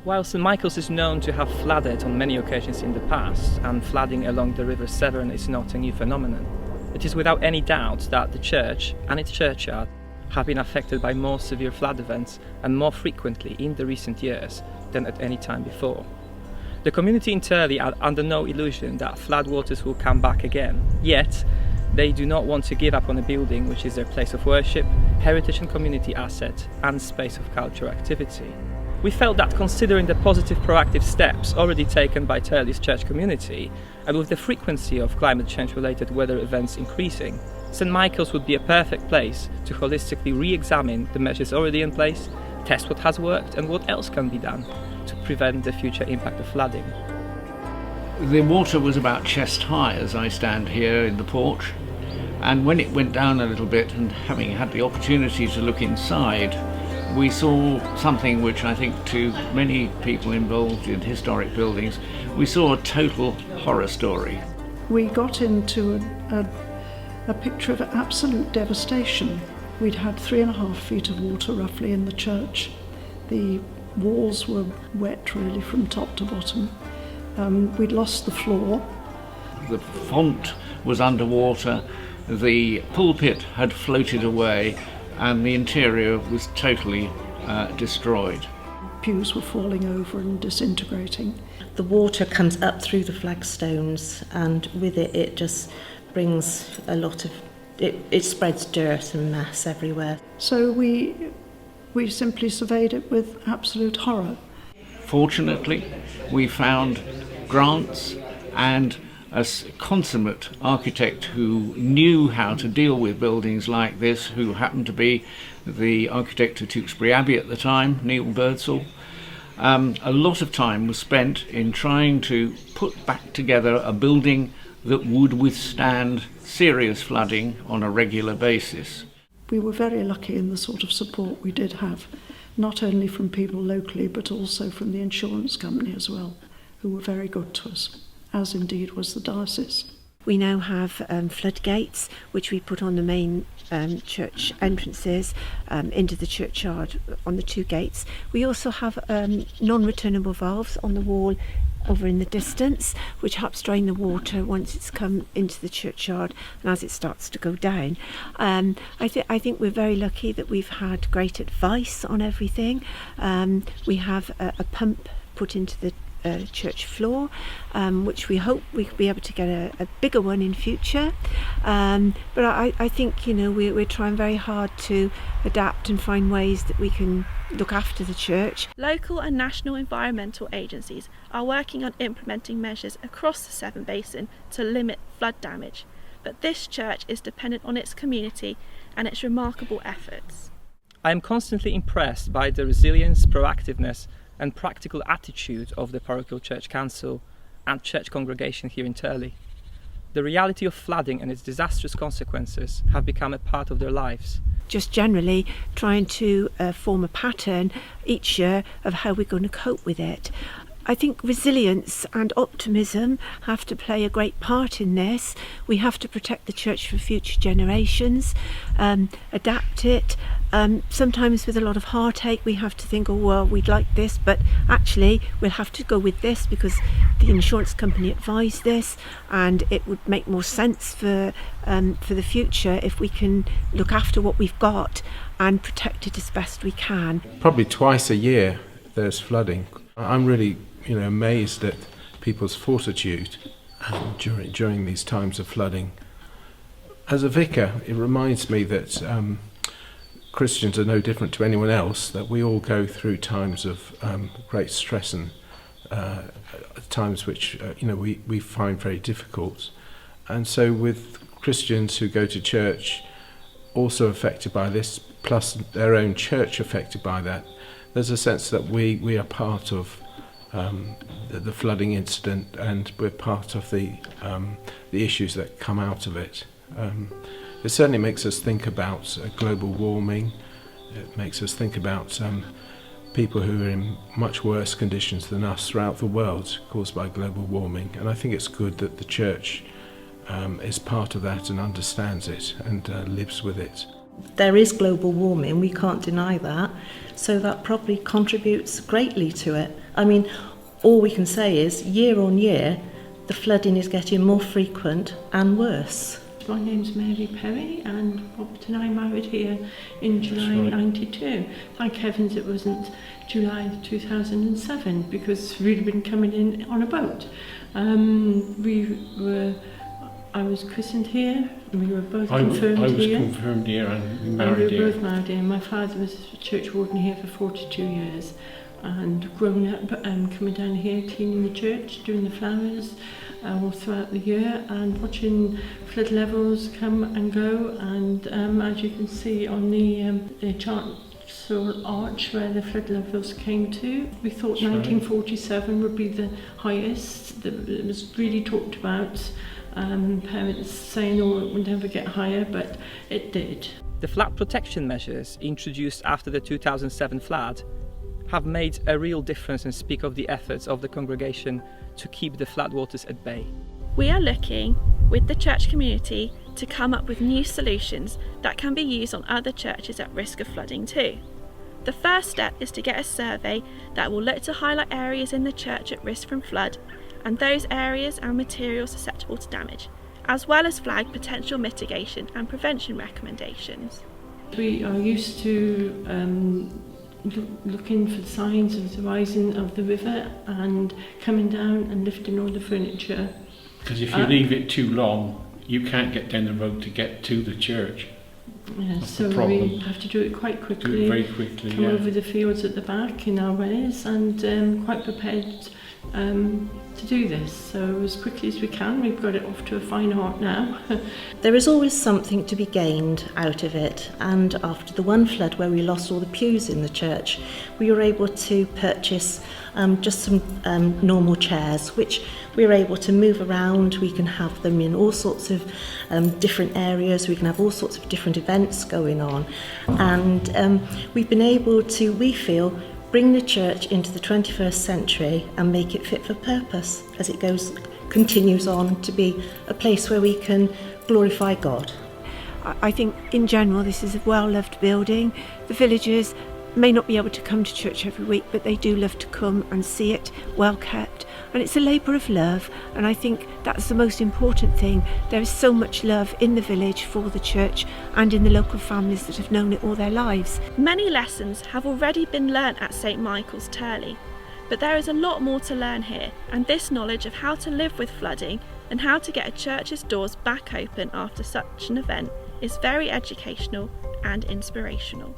While St Michael's is known to have flooded on many occasions in the past, and flooding along the River Severn is not a new phenomenon, it is without any doubt that the church and its churchyard have been affected by more severe flood events and more frequently in the recent years than at any time before. The community in Tirley are under no illusion that floodwaters will come back again, yet they do not want to give up on a building which is their place of worship, heritage and community asset, and space of cultural activity. We felt that considering the positive proactive steps already taken by Tirley's church community, and with the frequency of climate change related weather events increasing, St Michael's would be a perfect place to holistically re-examine the measures already in place, test what has worked and what else can be done to prevent the future impact of flooding. The water was about chest high as I stand here in the porch, and when it went down a little bit, and having had the opportunity to look inside, we saw something which I think to many people involved in historic buildings, we saw a total horror story. We got into a picture of absolute devastation. We'd had 3.5 feet of water roughly in the church. The walls were wet really from top to bottom. We'd lost the floor. The font was underwater, the pulpit had floated away, and the interior was totally destroyed. Pews were falling over and disintegrating. The water comes up through the flagstones, and with it, it just brings a lot of, it spreads dirt and mess everywhere. So we simply surveyed it with absolute horror. Fortunately, we found grants and a consummate architect who knew how to deal with buildings like this, who happened to be the architect of Tewkesbury Abbey at the time, Neil Birdsall. A lot of time was spent in trying to put back together a building that would withstand serious flooding on a regular basis. We were very lucky in the sort of support we did have, not only from people locally but also from the insurance company as well, who were very good to us, as indeed was the diocese. We now have floodgates, which we put on the main church entrances into the churchyard on the 2 gates. We also have non-returnable valves on the wall over in the distance, which helps drain the water once it's come into the churchyard and as it starts to go down. I think we're very lucky that we've had great advice on everything. We have a pump put into the church floor, which we hope we could be able to get a bigger one in future. But I think, you know, we're trying very hard to adapt and find ways that we can look after the church. Local and national environmental agencies are working on implementing measures across the Severn Basin to limit flood damage, but this church is dependent on its community and its remarkable efforts. I am constantly impressed by the resilience, proactiveness and practical attitude of the Parochial Church Council and church congregation here in Tirley. The reality of flooding and its disastrous consequences have become a part of their lives. Just generally trying to form a pattern each year of how we're going to cope with it. I think resilience and optimism have to play a great part in this. We have to protect the church for future generations, adapt it. Sometimes with a lot of heartache we have to think, oh well, we'd like this, but actually we'll have to go with this because the insurance company advised this, and it would make more sense for the future if we can look after what we've got and protect it as best we can. Probably twice a year there's flooding. I'm really amazed at people's fortitude during these times of flooding. As a vicar, it reminds me that Christians are no different to anyone else, that we all go through times of great stress and times which we find very difficult. And so with Christians who go to church also affected by this, plus their own church affected by that, there's a sense that we are part of the flooding incident, and we're part of the issues that come out of it. It certainly makes us think about global warming. It makes us think about people who are in much worse conditions than us throughout the world caused by global warming. And I think it's good that the church is part of that and understands it and lives with it. There is global warming, we can't deny that, so that probably contributes greatly to it. I mean, all we can say is year on year the flooding is getting more frequent and worse. My name's Mary Perry and Robert and I married here in July 92. Thank heavens it wasn't July 2007 because we'd been coming in on a boat. I was christened here and we were both confirmed here. I was confirmed here and we married here. We were both married here. My father was a church warden here for 42 years and grown up coming down here cleaning the church, doing the flowers all throughout the year and watching flood levels come and go, and as you can see on the chancel arch where the flood levels came to, we thought 1947 would be the highest. It was really talked about, parents saying it would never get higher, but it did. The flood protection measures introduced after the 2007 flood have made a real difference and speak of the efforts of the congregation to keep the floodwaters at bay. We are looking with the church community to come up with new solutions that can be used on other churches at risk of flooding too. The first step is to get a survey that will look to highlight areas in the church at risk from flood and those areas and materials susceptible to damage, as well as flag potential mitigation and prevention recommendations. We are used to looking for signs of the rising of the river and coming down and lifting all the furniture. Because if you leave it too long, you can't get down the road to get to the church. Yeah, That's so the problem. we have to do it quite quickly. Do it very quickly, come over the fields at the back in our ways and quite prepared to do this. So as quickly as we can, we've got it off to a fine art now. There is always something to be gained out of it, and after the one flood where we lost all the pews in the church, we were able to purchase just some normal chairs, which we were able to move around. We can have them in all sorts of different areas, we can have all sorts of different events going on, and we've been able to, we feel, bring the church into the 21st century and make it fit for purpose as it continues on to be a place where we can glorify God. I think in general this is a well-loved building. The villagers may not be able to come to church every week, but they do love to come and see it well kept, and it's a labour of love, and I think that's the most important thing. There is so much love in the village for the church and in the local families that have known it all their lives. Many lessons have already been learnt at St Michael's Tirley, but there is a lot more to learn here, and this knowledge of how to live with flooding and how to get a church's doors back open after such an event is very educational and inspirational.